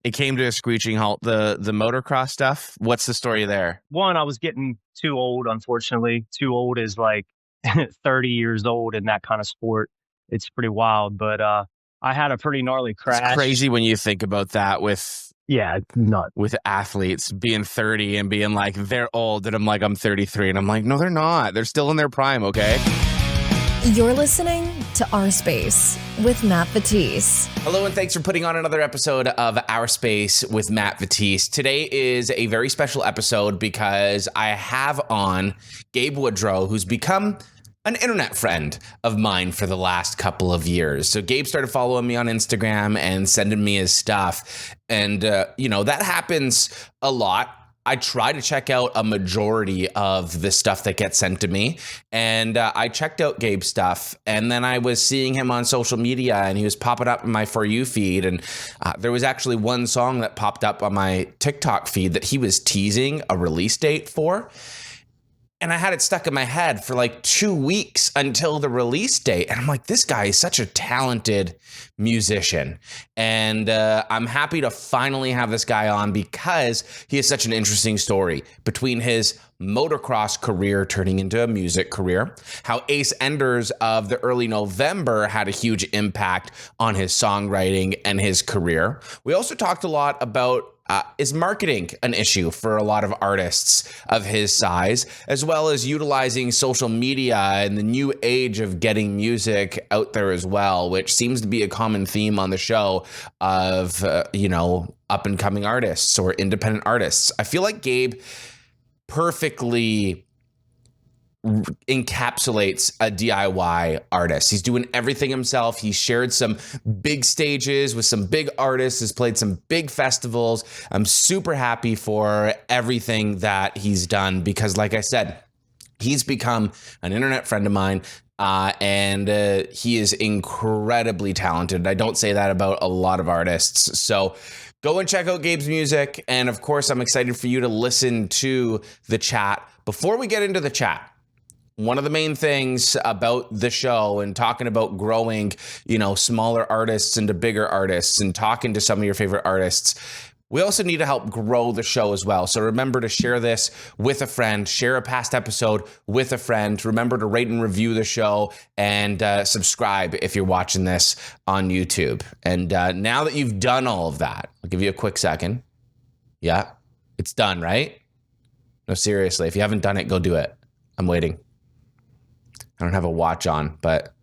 It came to a screeching halt. The motocross stuff. What's the story there? One, I was getting too old, unfortunately. Too old is like 30 years old in that kind of sport. It's pretty wild, but I had a pretty gnarly crash. It's crazy when you think about that with nuts. With athletes being 30 and being like, they're old, and I'm like, I'm 33, and I'm like, no, they're not. They're still in their prime, okay? You're listening to Our Space with Matt Vatisse. Hello, and thanks for putting on another episode of Our Space with Matt Vatisse. Today is a very special episode because I have on Gabe Woodrow, who's become an internet friend of mine for the last couple of years. So Gabe started following me on Instagram and sending me his stuff. And, that happens a lot. I try to check out a majority of the stuff that gets sent to me. And I checked out Gabe's stuff. And then I was seeing him on social media and he was popping up in my For You feed. And there was actually one song that popped up on my TikTok feed that he was teasing a release date for. And I had it stuck in my head for like 2 weeks until the release date. And I'm like, this guy is such a talented musician. And I'm happy to finally have this guy on because he has such an interesting story between his motocross career turning into a music career, how Ace Enders of the early November had a huge impact on his songwriting and his career. We also talked a lot about is marketing an issue for a lot of artists of his size, as well as utilizing social media and the new age of getting music out there as well, which seems to be a common theme on the show of, up and coming artists or independent artists. I feel like Gabe perfectly encapsulates a DIY artist. He's doing everything himself. He shared some big stages with some big artists, has played some big festivals. I'm super happy for everything that he's done because, like I said, he's become an internet friend of mine. And he is incredibly talented. I don't say that about a lot of artists. So go and check out Gabe's music. And of course, I'm excited for you to listen to the chat. Before we get into the chat, one of the main things about the show and talking about growing, smaller artists into bigger artists and talking to some of your favorite artists, we also need to help grow the show as well. So remember to share this with a friend, share a past episode with a friend. Remember to rate and review the show and subscribe if you're watching this on YouTube. And now that you've done all of that, I'll give you a quick second. Yeah, it's done, right? No, seriously, if you haven't done it, go do it. I'm waiting. I don't have a watch on, but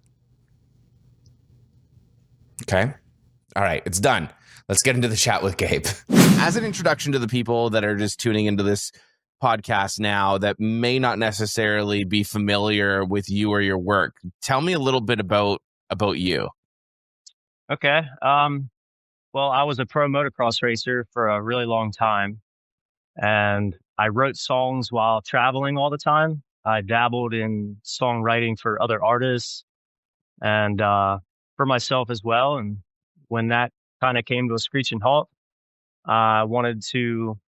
okay. All right, it's done. Let's get into the chat with Gabe. As an introduction to the people that are just tuning into this podcast now that may not necessarily be familiar with you or your work, tell me a little bit about you. Okay. Well, I was a pro motocross racer for a really long time, and I wrote songs while traveling all the time. I dabbled in songwriting for other artists and for myself as well. And when that kind of came to a screeching halt, I wanted to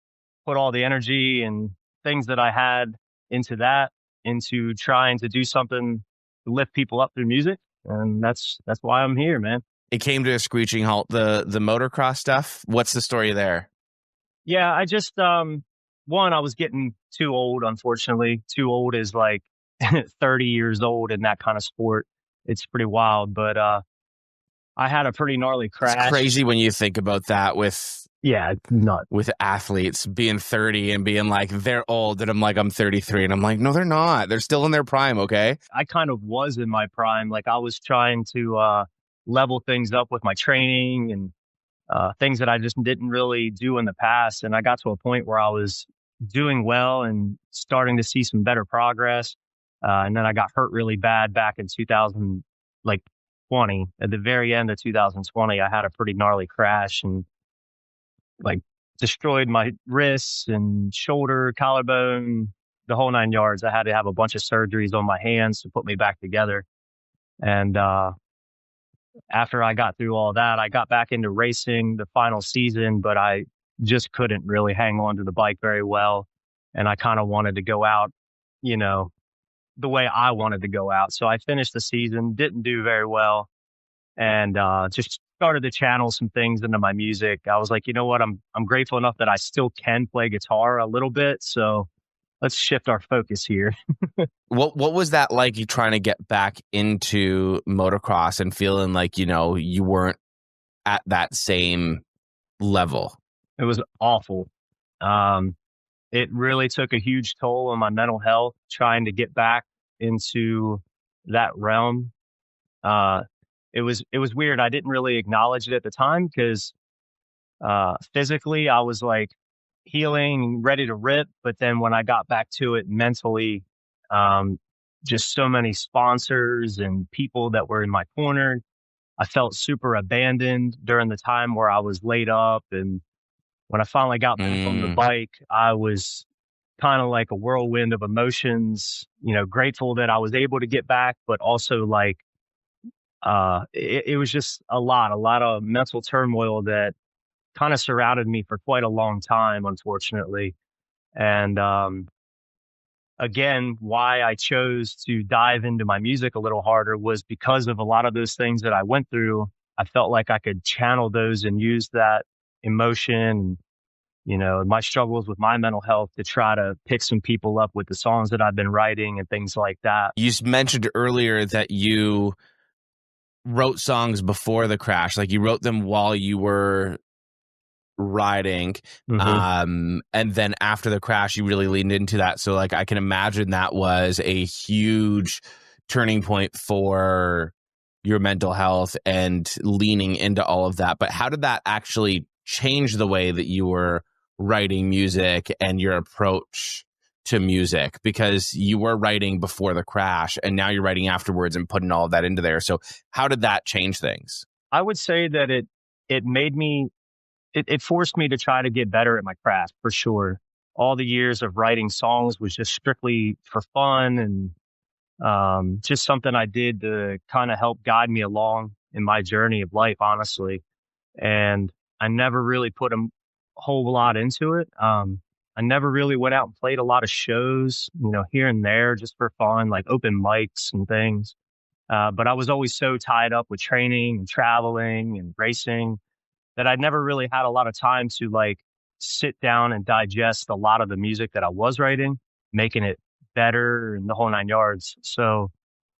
put all the energy and things that I had into trying to do something to lift people up through music. And that's why I'm here, man. It came to a screeching halt. The motocross stuff. What's the story there? Yeah, I just, one, I was getting too old, unfortunately. Too old is like 30 years old in that kind of sport. It's pretty wild, but I had a pretty gnarly crash. It's crazy when you think about that with nuts. With athletes being 30 and being like, they're old, and I'm like, I'm 33, and I'm like, no, they're not. They're still in their prime, okay? I kind of was in my prime. Like I was trying to level things up with my training and things that I just didn't really do in the past. And I got to a point where I was doing well and starting to see some better progress. And then I got hurt really bad back in 2020. At the very end of 2020, I had a pretty gnarly crash and destroyed my wrists and shoulder, collarbone, the whole 9 yards. I had to have a bunch of surgeries on my hands to put me back together. And after I got through all that, I got back into racing the final season, but I just couldn't really hang on to the bike very well. And I kind of wanted to go out, the way I wanted to go out. So I finished the season, didn't do very well, and just started to channel some things into my music. I was like, you know what? I'm grateful enough that I still can play guitar a little bit. So let's shift our focus here. What was that like? You trying to get back into motocross and feeling like you weren't at that same level? It was awful. Um, it really took a huge toll on my mental health trying to get back into that realm. Uh, it was weird. I didn't really acknowledge it at the time because physically I was like healing, ready to rip. But then when I got back to it mentally, um, just so many sponsors and people that were in my corner. I felt super abandoned during the time where I was laid up. And when I finally got back on the bike, I was kind of like a whirlwind of emotions, grateful that I was able to get back, but also like, it was just a lot of mental turmoil that kind of surrounded me for quite a long time, unfortunately. And, again, why I chose to dive into my music a little harder was because of a lot of those things that I went through. I felt like I could channel those and use that emotion, my struggles with my mental health to try to pick some people up with the songs that I've been writing and things like that. You mentioned earlier that you wrote songs before the crash, like you wrote them while you were riding, and then after the crash you really leaned into that. So like I can imagine that was a huge turning point for your mental health and leaning into all of that. But how did that actually change the way that you were writing music and your approach to music? Because you were writing before the crash and now you're writing afterwards and putting all of that into there. So how did that change things? I would say that it made me, it forced me to try to get better at my craft for sure. All the years of writing songs was just strictly for fun and just something I did to kind of help guide me along in my journey of life, honestly. And I never really put a whole lot into it. I never really went out and played a lot of shows, here and there just for fun, like open mics and things. But I was always so tied up with training and traveling and racing that I never really had a lot of time to like sit down and digest a lot of the music that I was writing, making it better and the whole nine yards. So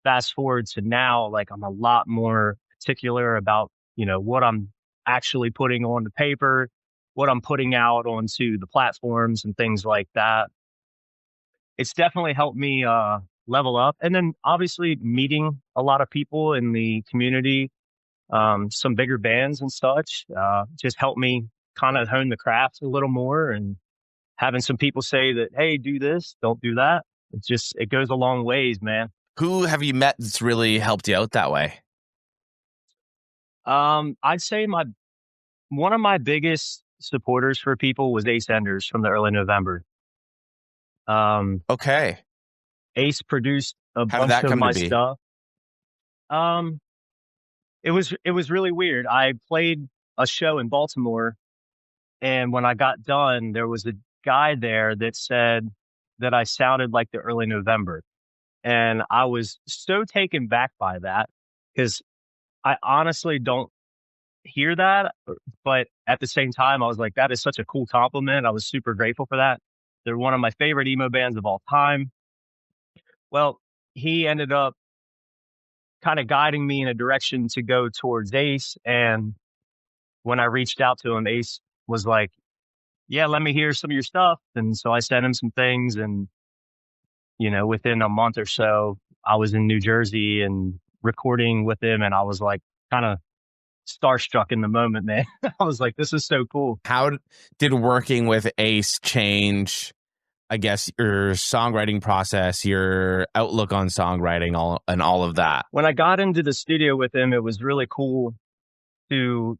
fast forward to now, like I'm a lot more particular about, what I'm actually putting on the paper, what I'm putting out onto the platforms and things like that. It's definitely helped me level up. And then obviously meeting a lot of people in the community, some bigger bands and such, just helped me kind of hone the craft a little more. And having some people say that, hey, do this, don't do that. It goes a long ways, man. Who have you met that's really helped you out that way? I'd say one of my biggest supporters for people was Ace Enders from the early November. Okay. Ace produced a How did bunch that of come my to be? stuff. It was really weird. I played a show in Baltimore, and when I got done, there was a guy there that said that I sounded like the early November. And I was so taken back by that because I honestly don't hear that. But at the same time, I was like, that is such a cool compliment. I was super grateful for that. They're one of my favorite emo bands of all time. Well, he ended up kind of guiding me in a direction to go towards Ace. And when I reached out to him, Ace was like, yeah, let me hear some of your stuff. And so I sent him some things. And, within a month or so, I was in New Jersey and recording with him. And I was like, kind of starstruck in the moment, man. I was like, this is so cool. How did working with Ace change, I guess, your songwriting process, your outlook on songwriting, all of that? When I got into the studio with him, it was really cool to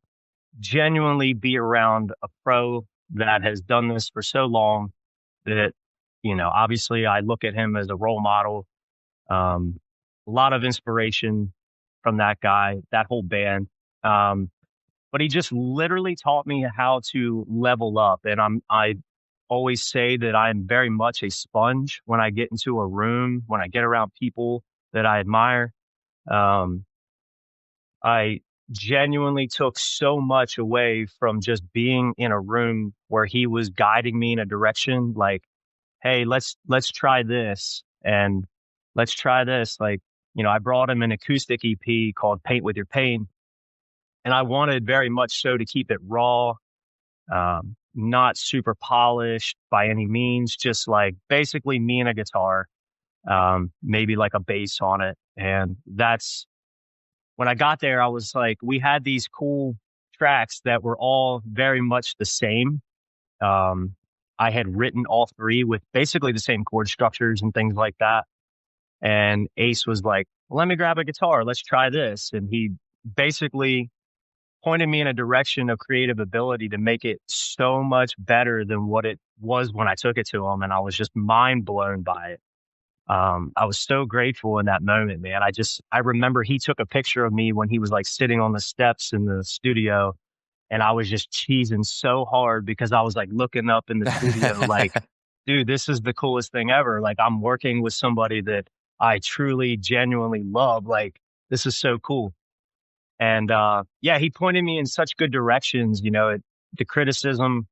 genuinely be around a pro that has done this for so long that, obviously I look at him as a role model. A lot of inspiration from that guy, that whole band. But he just literally taught me how to level up. And I always say that I'm very much a sponge when I get into a room, when I get around people that I admire. I genuinely took so much away from just being in a room where he was guiding me in a direction like, hey, let's try this and let's try this. Like, I brought him an acoustic EP called Paint With Your Pain, and I wanted very much so to keep it raw, not super polished by any means, just like basically me and a guitar, maybe like a bass on it. And that's when I got there, I was like, we had these cool tracks that were all very much the same. Um, I had written all three with basically the same chord structures and things like that. And Ace was like, well, let me grab a guitar. Let's try this. And he basically pointed me in a direction of creative ability to make it so much better than what it was when I took it to him. And I was just mind blown by it. I was so grateful in that moment, man. I remember he took a picture of me when he was like sitting on the steps in the studio, and I was just cheesing so hard because I was like looking up in the studio, like, dude, this is the coolest thing ever. Like, I'm working with somebody that I truly, genuinely love. Like, this is so cool. And yeah, he pointed me in such good directions. The criticism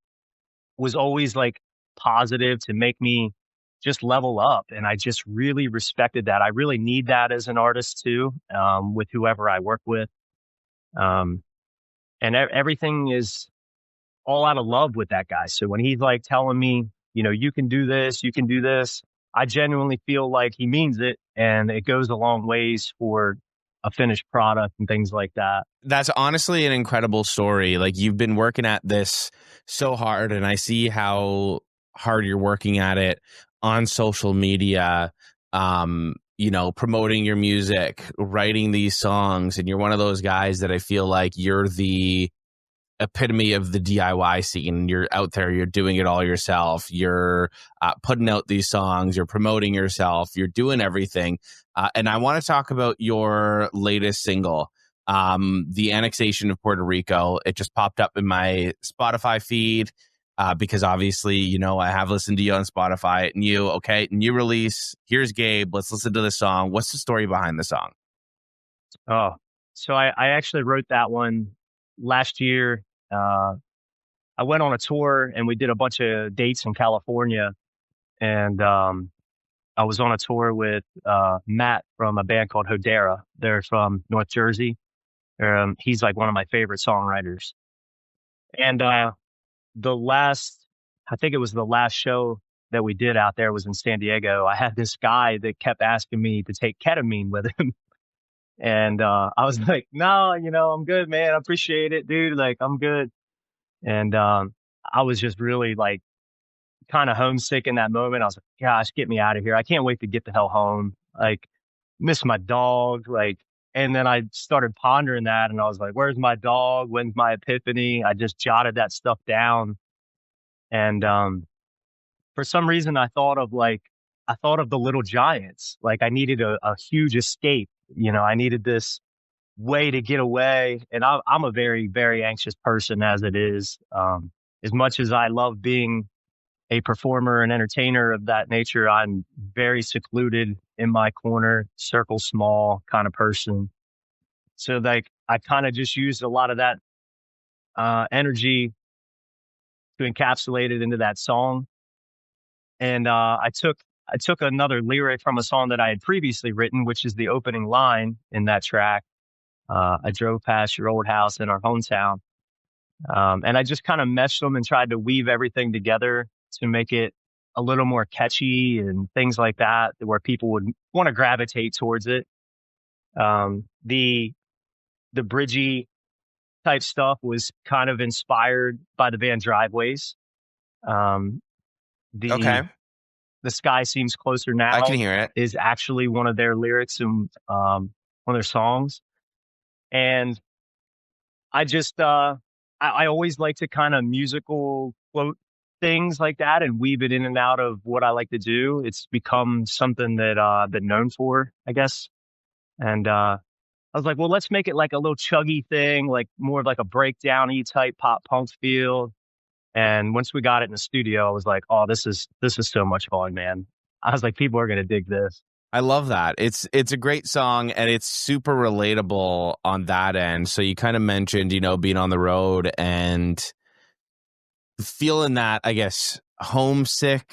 was always like positive to make me just level up. And I just really respected that. I really need that as an artist too, with whoever I work with. And everything is all out of love with that guy. So when he's like telling me, you can do this, you can do this, I genuinely feel like he means it. And it goes a long ways for a finished product and things like that. That's honestly an incredible story. Like, you've been working at this so hard, and I see how hard you're working at it on social media, promoting your music, writing these songs. And you're one of those guys that I feel like you're the epitome of the DIY scene. You're out there, you're doing it all yourself. You're putting out these songs, you're promoting yourself, you're doing everything. And I want to talk about your latest single, the annexation of Puerto Rico. It just popped up in my Spotify feed because obviously, I have listened to you on Spotify. New release. Here's Gabe. Let's listen to the song. What's the story behind the song? Oh, so I actually wrote that one last year. I went on a tour and we did a bunch of dates in California. And I was on a tour with Matt from a band called Hodera. They're from North Jersey. He's like one of my favorite songwriters. And I think it was the last show that we did out there was in San Diego. I had this guy that kept asking me to take ketamine with him. And I was like, no, I'm good, man. I appreciate it, dude. Like, I'm good. And I was just really like kind of homesick in that moment. I was like, gosh, get me out of here. I can't wait to get the hell home. Like, miss my dog. Like, and then I started pondering that and I was like, where's my dog? When's my epiphany? I just jotted that stuff down. And for some reason, I thought of the Little Giants. Like, I needed a huge escape. I needed this way to get away. And I'm a very, very anxious person as it is. As much as I love being a performer and entertainer of that nature, I'm very secluded in my corner, circle small kind of person. So like, I kind of just used a lot of that energy to encapsulate it into that song. And I took another lyric from a song that I had previously written, which is the opening line in that track. I drove past your old house in our hometown. And I just kind of meshed them and tried to weave everything together to make it a little more catchy and things like that, where people would want to gravitate towards it. The bridgy type stuff was kind of inspired by the band Driveways. Okay. The Sky Seems Closer Now. I can hear it. Is actually one of their lyrics in one of their songs. And I just, I always like to kind of musical quote things like that and weave it in and out of what I like to do. It's become something that I've been known for, I guess. And I was like, well, let's make it like a little chuggy thing, like more of like a breakdown-y type pop punk feel. And once we got it in the studio, I was like, oh, this is so much fun, man. I was like, people are going to dig this. I love that. It's a great song, and it's super relatable on that end. So you kind of mentioned, being on the road and feeling that, I guess, homesick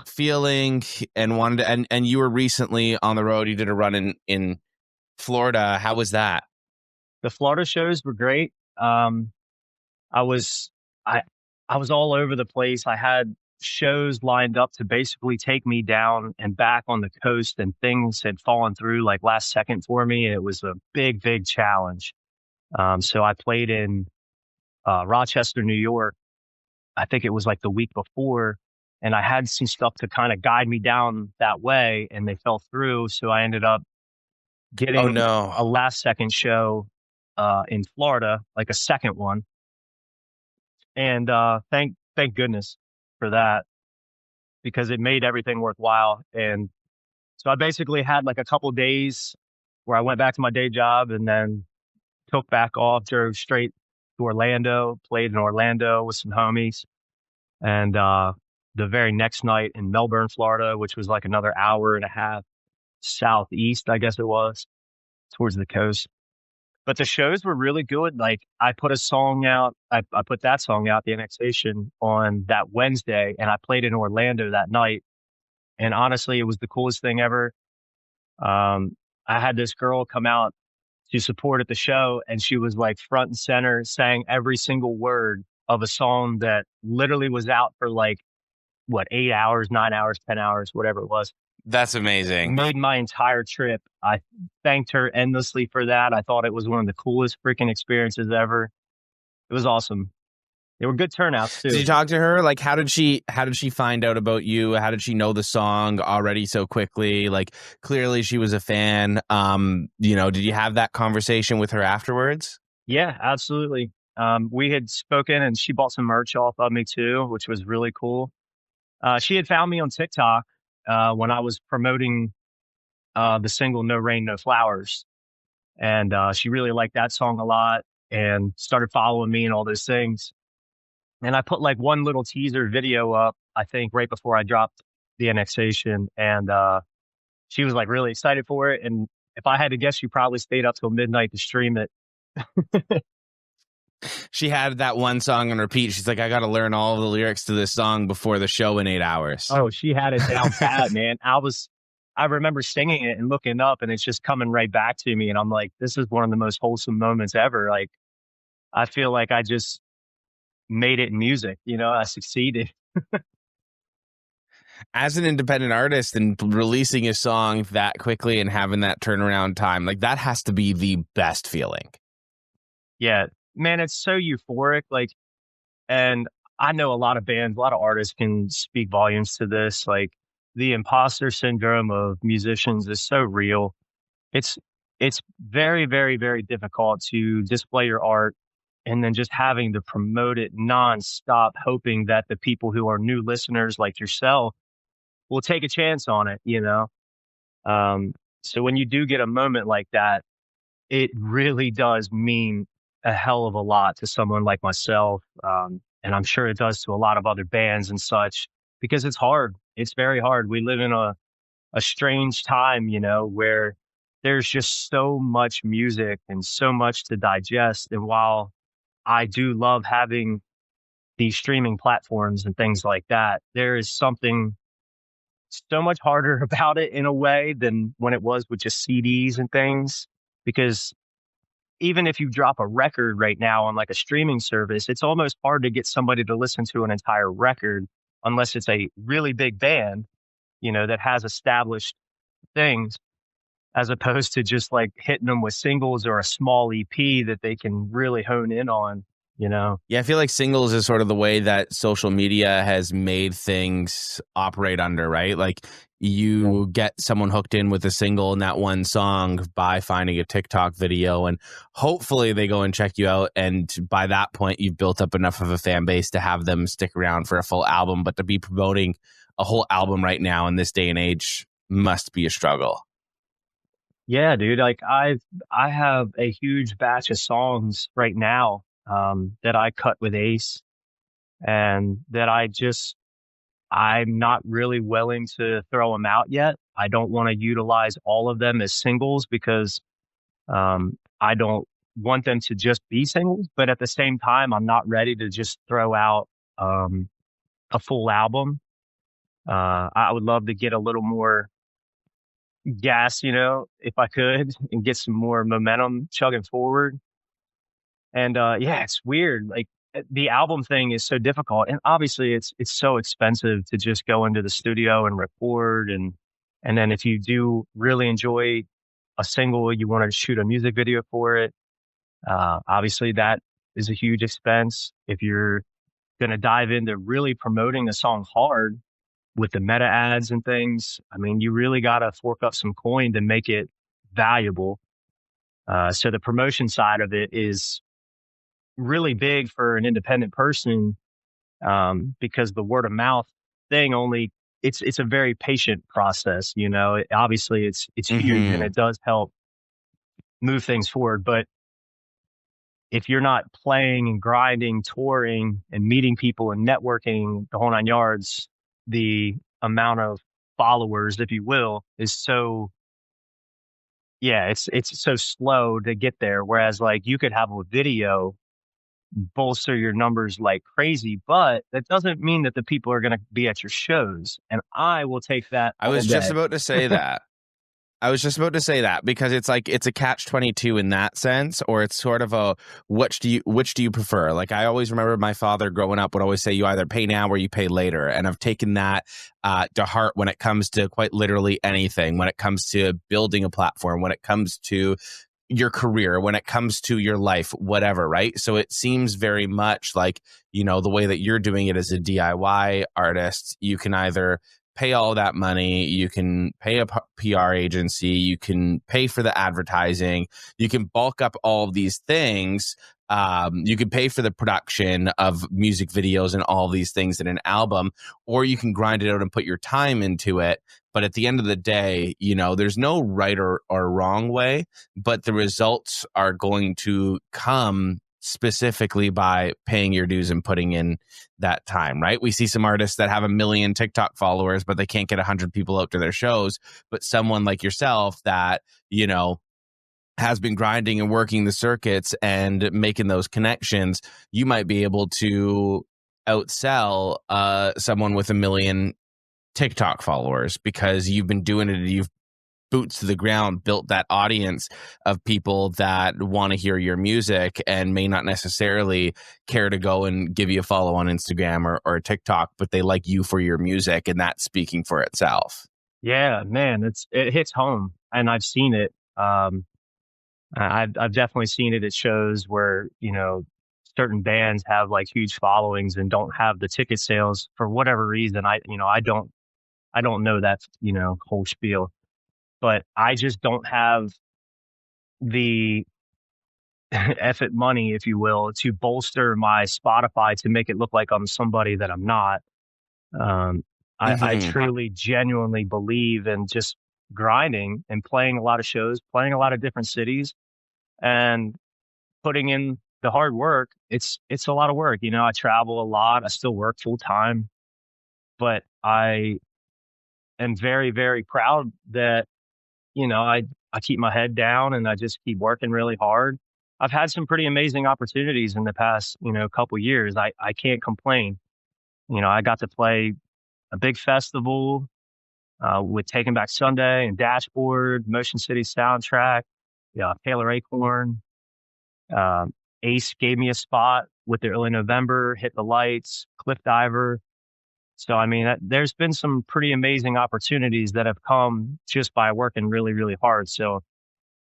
feeling, and wanted to, and you were recently on the road. You did a run in Florida. How was that? The Florida shows were great. I was I I was all over the place. I had shows lined up to basically take me down and back on the coast, and things had fallen through like last second for me. It was a big, big challenge. So I played in Rochester, New York. I think it was like the week before, and I had some stuff to kind of guide me down that way, and they fell through. So I ended up Oh getting no. a last second show in Florida, like a second one. And thank goodness for that, because it made everything worthwhile. And so I basically had like a couple days where I went back to my day job and then took back off, drove straight to Orlando, played in Orlando with some homies. And the very next night in Melbourne, Florida, which was like another hour and a half southeast, I guess it was, towards the coast. But the shows were really good. Like I put a song out, I put that song out, The Annexation, on that Wednesday, and I played in Orlando that night. And honestly, it was the coolest thing ever. I had this girl come out to support at the show, and she was like front and center, sang every single word of a song that literally was out for like, what, 8 hours, 9 hours, 10 hours, whatever it was. That's amazing. Made my entire trip. I thanked her endlessly for that. I thought it was one of the coolest freaking experiences ever. It was awesome. They were good turnouts too. Did you talk to her? Like, how did she find out about you? How did she know the song already so quickly? Like, clearly she was a fan. Did you have that conversation with her afterwards? Yeah, absolutely. We had spoken, and she bought some merch off of me too, which was really cool. She had found me on TikTok when I was promoting the single No Rain, No Flowers. And she really liked that song a lot and started following me and all those things. And I put like one little teaser video up, I think, right before I dropped The Annexation. And she was like really excited for it. And if I had to guess, she probably stayed up till midnight to stream it. She had that one song on repeat. She's like, I got to learn all of the lyrics to this song before the show in 8 hours. Oh, she had it down pat, man. I remember singing it and looking up, and it's just coming right back to me. And I'm like, this is one of the most wholesome moments ever. Like, I feel like I just made it in music. I succeeded. As an independent artist and releasing a song that quickly and having that turnaround time, like that has to be the best feeling. Yeah, man, it's so euphoric. Like, and I know a lot of bands, a lot of artists can speak volumes to this. Like, the imposter syndrome of musicians is so real. It's very, very, very difficult to display your art and then just having to promote it nonstop, hoping that the people who are new listeners like yourself will take a chance on it, So when you do get a moment like that, it really does mean a hell of a lot to someone like myself. And I'm sure it does to a lot of other bands and such, because it's hard. It's very hard. We live in a strange time, where there's just so much music and so much to digest. And while I do love having these streaming platforms and things like that, there is something so much harder about it in a way than when it was with just CDs and things. Because even if you drop a record right now on like a streaming service, it's almost hard to get somebody to listen to an entire record unless it's a really big band, that has established things, as opposed to just like hitting them with singles or a small EP that they can really hone in on. Yeah, I feel like singles is sort of the way that social media has made things operate under, right? Like you get someone hooked in with a single and that one song by finding a TikTok video, and hopefully they go and check you out. And by that point, you've built up enough of a fan base to have them stick around for a full album. But to be promoting a whole album right now in this day and age must be a struggle. Yeah, dude. Like I have a huge batch of songs right now that I cut with Ace, and that I'm not really willing to throw them out yet. I don't want to utilize all of them as singles because I don't want them to just be singles. But at the same time, I'm not ready to just throw out a full album. I would love to get a little more gas, if I could, and get some more momentum chugging forward. And yeah, it's weird. Like the album thing is so difficult, and obviously it's so expensive to just go into the studio and record, and then if you do really enjoy a single, you want to shoot a music video for it. Obviously, that is a huge expense. If you're going to dive into really promoting the song hard with the meta ads and things, I mean, you really got to fork up some coin to make it valuable. So the promotion side of it is really big for an independent person, because the word of mouth thing it's a very patient process. Obviously it's huge and it does help move things forward. But if you're not playing and grinding, touring and meeting people and networking the whole nine yards, the amount of followers, if you will, is so, yeah, it's so slow to get there. Whereas like you could have a video bolster your numbers like crazy, but that doesn't mean that the people are going to be at your shows. And I will take that. I was just about to say that. Because it's like it's a catch-22 in that sense, or it's sort of a which do you prefer? Like I always remember my father growing up would always say you either pay now or you pay later, and I've taken that to heart when it comes to quite literally anything. When it comes to building a platform, when it comes to your career, when it comes to your life, whatever, right? So it seems very much like, the way that you're doing it as a DIY artist, you can either pay all that money, you can pay a PR agency, you can pay for the advertising, you can bulk up all of these things, you can pay for the production of music videos and all these things in an album, or you can grind it out and put your time into it. But at the end of the day, there's no right or wrong way, but the results are going to come specifically by paying your dues and putting in that time, right? We see some artists that have 1 million TikTok followers, but they can't get 100 people out to their shows. But someone like yourself that, has been grinding and working the circuits and making those connections, you might be able to outsell someone with 1 million TikTok followers because you've been doing it and you've boots to the ground, built that audience of people that want to hear your music and may not necessarily care to go and give you a follow on Instagram or TikTok, but they like you for your music, and that's speaking for itself. Yeah, man, it hits home, and I've seen it. I've definitely seen it at shows where, certain bands have like huge followings and don't have the ticket sales for whatever reason. I don't know that, whole spiel. But I just don't have the effort money, if you will, to bolster my Spotify to make it look like I'm somebody that I'm not. I truly, genuinely believe in just grinding and playing a lot of shows, playing a lot of different cities, and putting in the hard work. It's a lot of work. I travel a lot. I still work full time, but I am very, very proud that I keep my head down and I just keep working really hard. I've had some pretty amazing opportunities in the past, couple years. I can't complain. I got to play a big festival with Taking Back Sunday and Dashboard, Motion City Soundtrack, Taylor Acorn. Ace gave me a spot with the Early November, Hit the Lights, Cliff Diver. So, I mean, there's been some pretty amazing opportunities that have come just by working really, really hard. So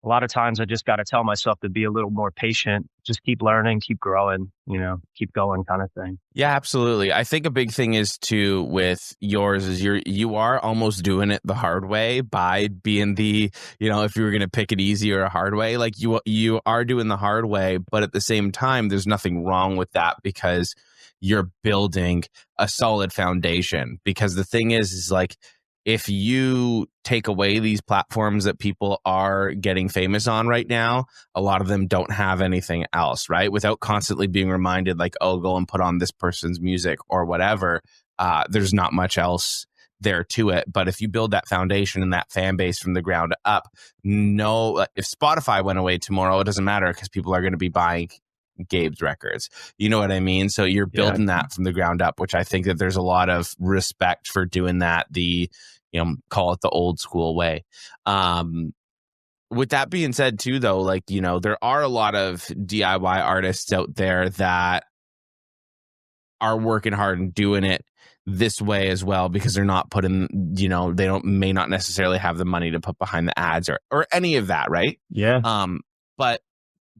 a lot of times I just got to tell myself to be a little more patient, just keep learning, keep growing, keep going kind of thing. Yeah, absolutely. I think a big thing is too with yours is you are almost doing it the hard way by being the, if you were going to pick it easy or a hard way, like you are doing the hard way, but at the same time, there's nothing wrong with that because you're building a solid foundation. Because the thing is like, if you take away these platforms that people are getting famous on right now, a lot of them don't have anything else, right? Without constantly being reminded like, oh, go and put on this person's music or whatever. There's not much else there to it. But if you build that foundation and that fan base from the ground up, no, if Spotify went away tomorrow, it doesn't matter because people are going to be buying Gabe's records. You know what I mean? So you're building that from the ground up, which I think that there's a lot of respect for doing that. Call it the old school way. With that being said too, though, like, there are a lot of DIY artists out there that are working hard and doing it this way as well, because they're not putting, they may not necessarily have the money to put behind the ads or any of that. Right. Yeah. But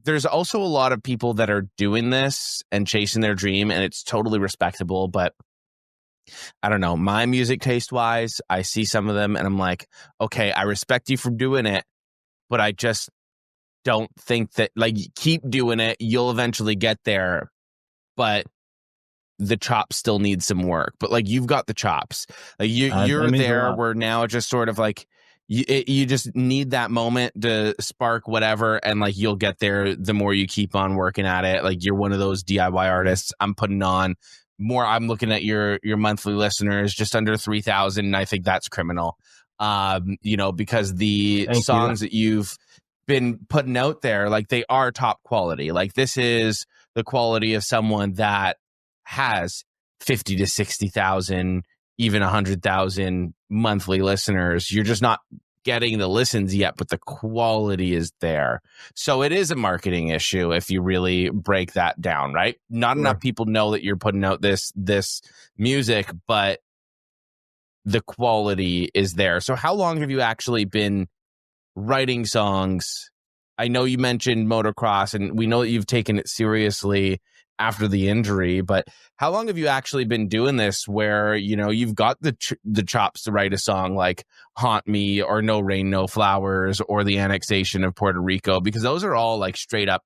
there's also a lot of people that are doing this and chasing their dream, and it's totally respectable. But I don't know, my music taste wise, I see some of them and I'm like, okay, I respect you for doing it, but I just don't think that, like, keep doing it. You'll eventually get there, but the chops still need some work. But like, you've got the chops. Like you're there. Where now it's just sort of like you just need that moment to spark whatever, and like you'll get there the more you keep on working at it. Like, you're one of those DIY artists. I'm putting on more. I'm looking at your monthly listeners, just under 3,000, and I think that's criminal. Because the songs that you've been putting out there, like, they are top quality. Like, this is the quality of someone that has 50 to 60,000, even 100,000 monthly listeners. You're just not getting the listens yet, but the quality is there. So it is a marketing issue if you really break that down, right? Not enough people know that you're putting out this music, but the quality is there. So how long have you actually been writing songs? I know you mentioned motocross, and we know that you've taken it seriously after the injury, but how long have you actually been doing this where, you've got the chops to write a song like Haunt Me or No Rain, No Flowers or the annexation of Puerto Rico? Because those are all like straight up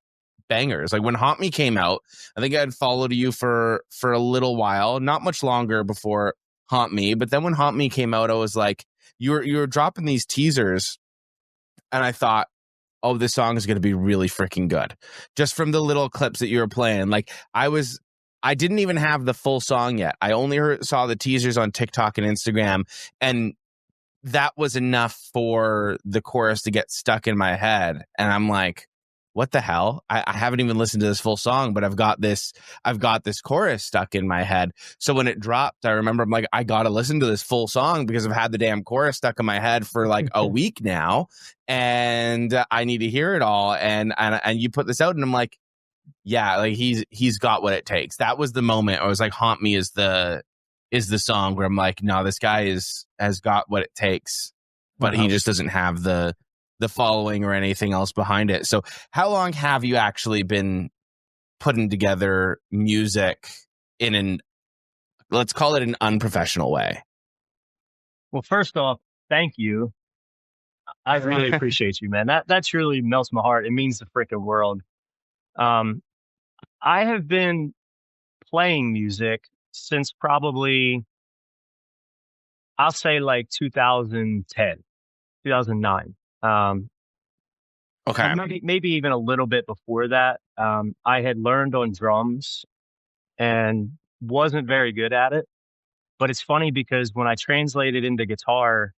bangers. Like, when Haunt Me came out, I think I had followed you for a little while, not much longer before Haunt Me. But then when Haunt Me came out, I was like, you were dropping these teasers, and I thought, oh, this song is going to be really freaking good. Just from the little clips that you were playing. Like, I didn't even have the full song yet. I only saw the teasers on TikTok and Instagram, and that was enough for the chorus to get stuck in my head. And I'm like, what the hell? I haven't even listened to this full song, but I've got this chorus stuck in my head. So when it dropped, I remember I'm like, I got to listen to this full song because I've had the damn chorus stuck in my head for like a week now, and I need to hear it all. And you put this out, and I'm like, yeah, like he's got what it takes. That was the moment. I was like, Haunt Me is the song where I'm like, no, this guy has got what it takes, but he just doesn't have the following or anything else behind it. So how long have you actually been putting together music in let's call it an unprofessional way? Well, first off, thank you. I really appreciate you, man. That truly melts my heart. It means the freaking world. I have been playing music since probably, I'll say, like 2010, 2009. Okay. Maybe even a little bit before that. I had learned on drums and wasn't very good at it. But it's funny because when I translated into guitar,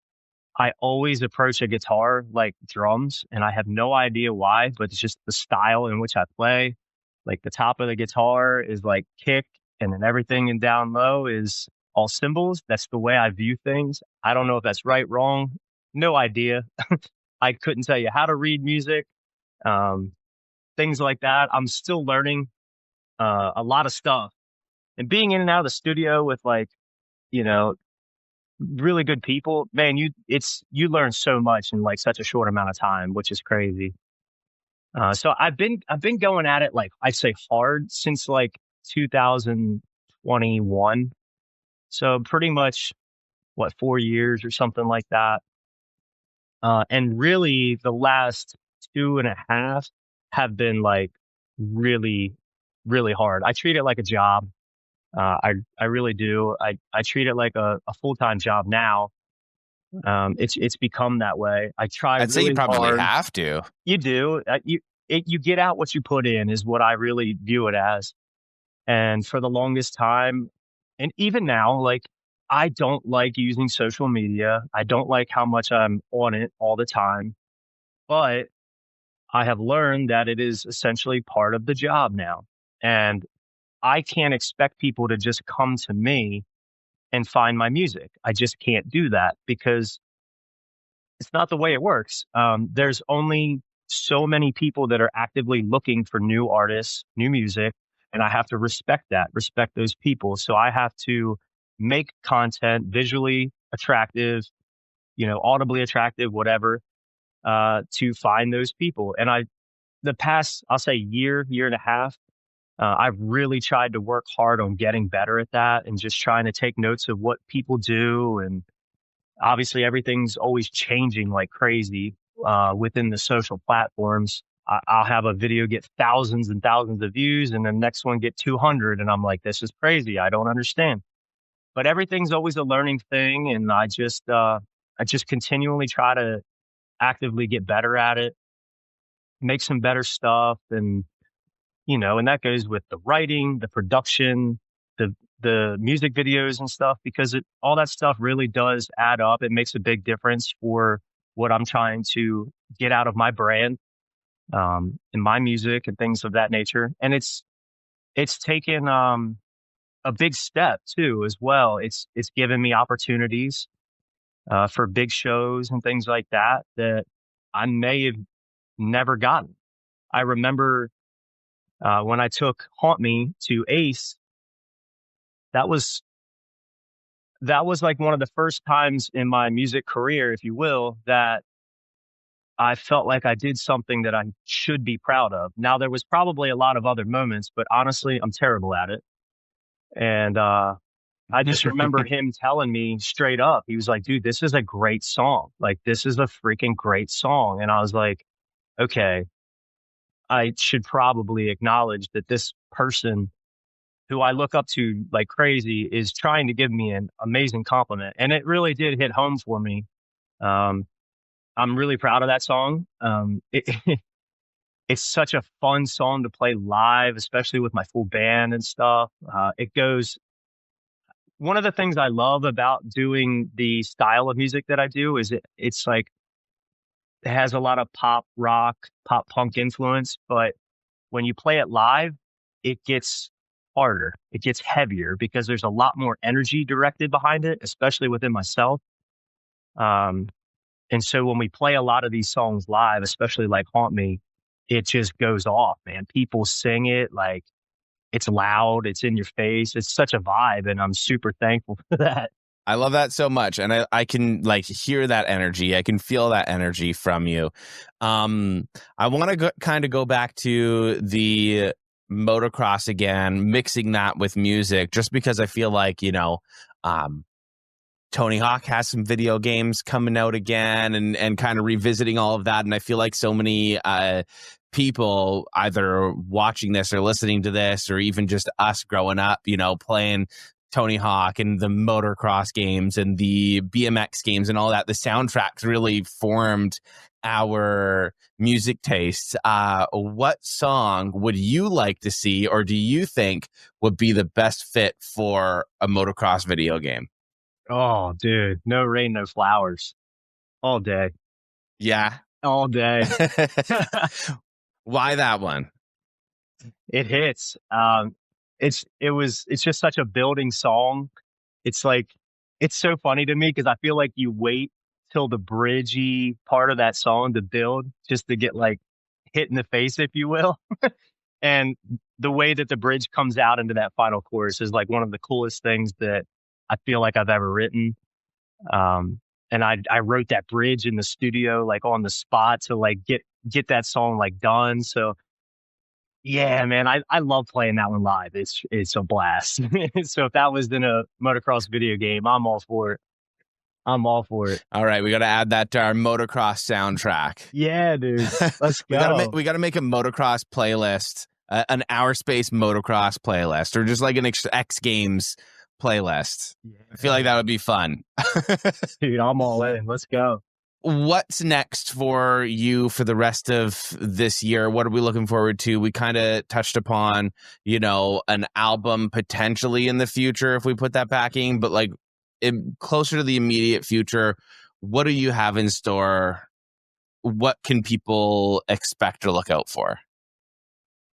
I always approach a guitar like drums, and I have no idea why, but it's just the style in which I play. Like, the top of the guitar is like kick, and then everything in down low is all cymbals. That's the way I view things. I don't know if that's right, wrong. No idea. I couldn't tell you how to read music, things like that. I'm still learning a lot of stuff, and being in and out of the studio with, like, really good people, man. You learn so much in like such a short amount of time, which is crazy. So I've been going at it, like, I'd say hard since like 2021. So pretty much 4 years or something like that. And really the last 2.5 have been like really, really hard. I treat it like a job. I really do. I treat it like a full-time job now. It's become that way. I try. I'd say you probably hard. have to. You do. You get out what you put in is what I really view it as. And for the longest time, and even now, like, I don't like using social media. I don't like how much I'm on it all the time, but I have learned that it is essentially part of the job now. And I can't expect people to just come to me and find my music. I just can't do that because it's not the way it works. There's only so many people that are actively looking for new artists, new music, and I have to respect that, respect those people. So I have to make content visually attractive, audibly attractive, whatever, to find those people. And the past, I'll say year and a half, I've really tried to work hard on getting better at that and just trying to take notes of what people do. And obviously everything's always changing like crazy within the social platforms. I'll have a video get thousands and thousands of views and the next one get 200. And I'm like, this is crazy. I don't understand. But everything's always a learning thing. And I just continually try to actively get better at it, make some better stuff. And and that goes with the writing, the production, the music videos and stuff, because all that stuff really does add up. It makes a big difference for what I'm trying to get out of my brand, and my music and things of that nature. And it's taken a big step too, as well. It's given me opportunities for big shows and things like that I may have never gotten. I remember when I took Haunt Me to Ace, that was like one of the first times in my music career, if you will, that I felt like I did something that I should be proud of. Now, there was probably a lot of other moments, but honestly, I'm terrible at it. And I just remember him telling me straight up, he was like, dude, this is a great song. Like, this is a freaking great song. And I was like, okay, I should probably acknowledge that this person who I look up to like crazy is trying to give me an amazing compliment. And it really did hit home for me. I'm really proud of that song. It's such a fun song to play live, especially with my full band and stuff. One of the things I love about doing the style of music that I do is it's like, it has a lot of pop rock, pop punk influence, but when you play it live, it gets harder. It gets heavier because there's a lot more energy directed behind it, especially within myself. And so when we play a lot of these songs live, especially like Haunt Me, it just goes off, man. People sing it like it's loud, it's in your face. It's such a vibe, and I'm super thankful for that. I love that so much, and I can like hear that energy. I can feel that energy from you. I want to kind of go back to the motocross again, mixing that with music, just because I feel like Tony Hawk has some video games coming out again, and kind of revisiting all of that. And I feel like so many people either watching this or listening to this, or even just us growing up, playing Tony Hawk and the motocross games and the BMX games and all that, the soundtracks really formed our music tastes. What song would you like to see, or do you think would be the best fit for a motocross video game? Oh, dude, No Rain, No Flowers. All day. Yeah. All day. Why that one? It hits. It's just such a building song. It's like, it's so funny to me because I feel like you wait till the bridgey part of that song to build, just to get like hit in the face, if you will. And the way that the bridge comes out into that final chorus is like one of the coolest things that I feel like I've ever written. And I wrote that bridge in the studio, like on the spot, to like get that song like done. So yeah, man, I love playing that one live. It's a blast. So if that was in a motocross video game, I'm all for it. I'm all for it. All right, we got to add that to our motocross soundtrack. Yeah, dude. Let's go. We got to make a motocross playlist, an Our Space motocross playlist, or just like an X Games playlist. Yeah. I feel like that would be fun. Dude, I'm all in. Let's go. What's next for you for the rest of this year? What are we looking forward to? We kind of touched upon, an album potentially in the future if we put that backing, but like closer to the immediate future, what do you have in store? What can people expect to look out for?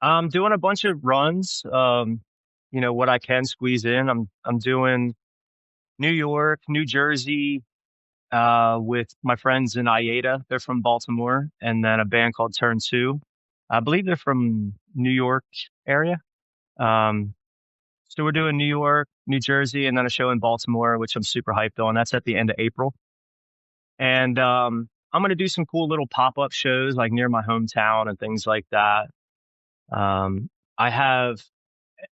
I'm doing a bunch of runs. What I can squeeze in. I'm doing New York, New Jersey, with my friends in IATA. They're from Baltimore, and then a band called Turn 2. I believe they're from New York area. So we're doing New York, New Jersey, and then a show in Baltimore, which I'm super hyped on. That's at the end of April. And I'm going to do some cool little pop-up shows like near my hometown and things like that. I have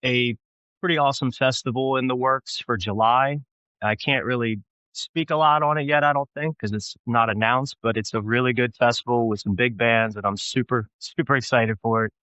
a pretty awesome festival in the works for July. I can't really speak a lot on it yet, I don't think, because it's not announced, but it's a really good festival with some big bands, and I'm super, super excited for it.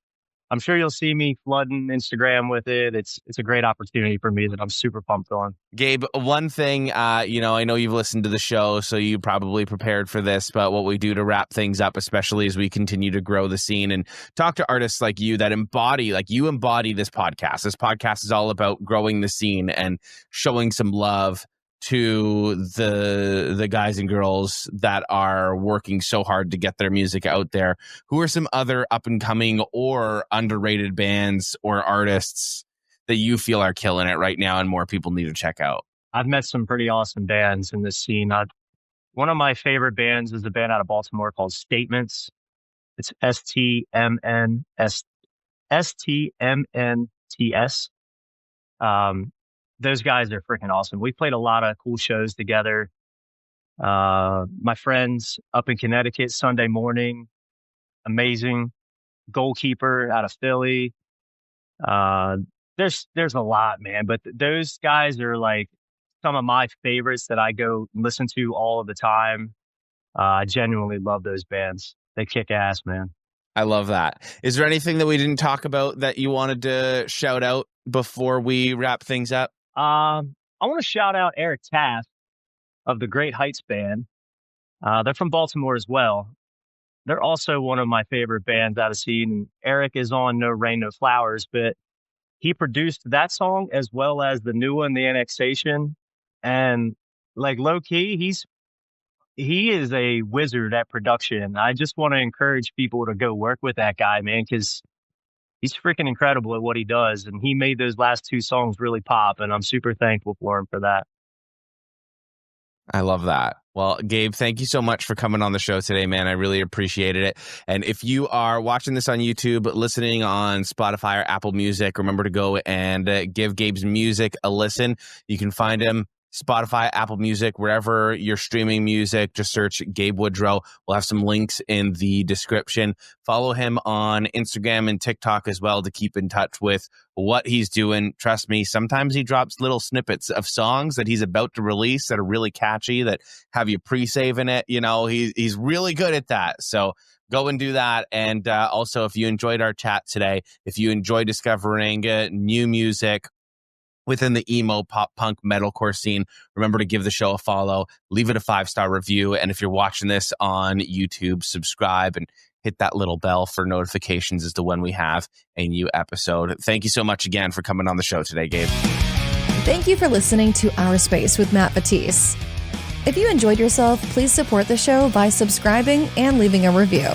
I'm sure you'll see me flooding Instagram with it. It's a great opportunity for me that I'm super pumped on. Gabe, one thing, I know you've listened to the show, so you probably prepared for this, but what we do to wrap things up, especially as we continue to grow the scene and talk to artists like you that embody this podcast. This podcast is all about growing the scene and showing some love to the guys and girls that are working so hard to get their music out there. Who are some other up and coming or underrated bands or artists that you feel are killing it right now and more people need to check out? I've met some pretty awesome bands in this scene. One of my favorite bands is a band out of Baltimore called Statements. It's STMNTS. Those guys are freaking awesome. We played a lot of cool shows together. My friends up in Connecticut, Sunday Morning, amazing. Goalkeeper out of Philly. There's a lot, man, but those guys are like some of my favorites that I go listen to all of the time. I genuinely love those bands. They kick ass, man. I love that. Is there anything that we didn't talk about that you wanted to shout out before we wrap things up? I want to shout out Eric Taft of the Great Heights Band. They're from Baltimore as well. They're also one of my favorite bands out of scene. Eric is on No Rain, No Flowers, but he produced that song as well as the new one, The Annexation. And like low key, he is a wizard at production. I just want to encourage people to go work with that guy, man, because he's freaking incredible at what he does. And he made those last two songs really pop. And I'm super thankful for him for that. I love that. Well, Gabe, thank you so much for coming on the show today, man. I really appreciated it. And if you are watching this on YouTube, listening on Spotify or Apple Music, remember to go and give Gabe's music a listen. You can find him Spotify, Apple Music, wherever you're streaming music. Just search Gabe Woodrow. We'll have some links in the description. Follow him on Instagram and TikTok as well to keep in touch with what he's doing. Trust me, sometimes he drops little snippets of songs that he's about to release that are really catchy, that have you pre-saving it. He's really good at that. So go and do that. And also, if you enjoyed our chat today, if you enjoy discovering new music within the emo, pop punk, metalcore scene, remember to give the show a follow, leave it a 5-star review. And if you're watching this on YouTube, subscribe and hit that little bell for notifications as to when we have a new episode. Thank you so much again for coming on the show today, Gabe. Thank you for listening to Our Space with Matt Batiste. If you enjoyed yourself, please support the show by subscribing and leaving a review.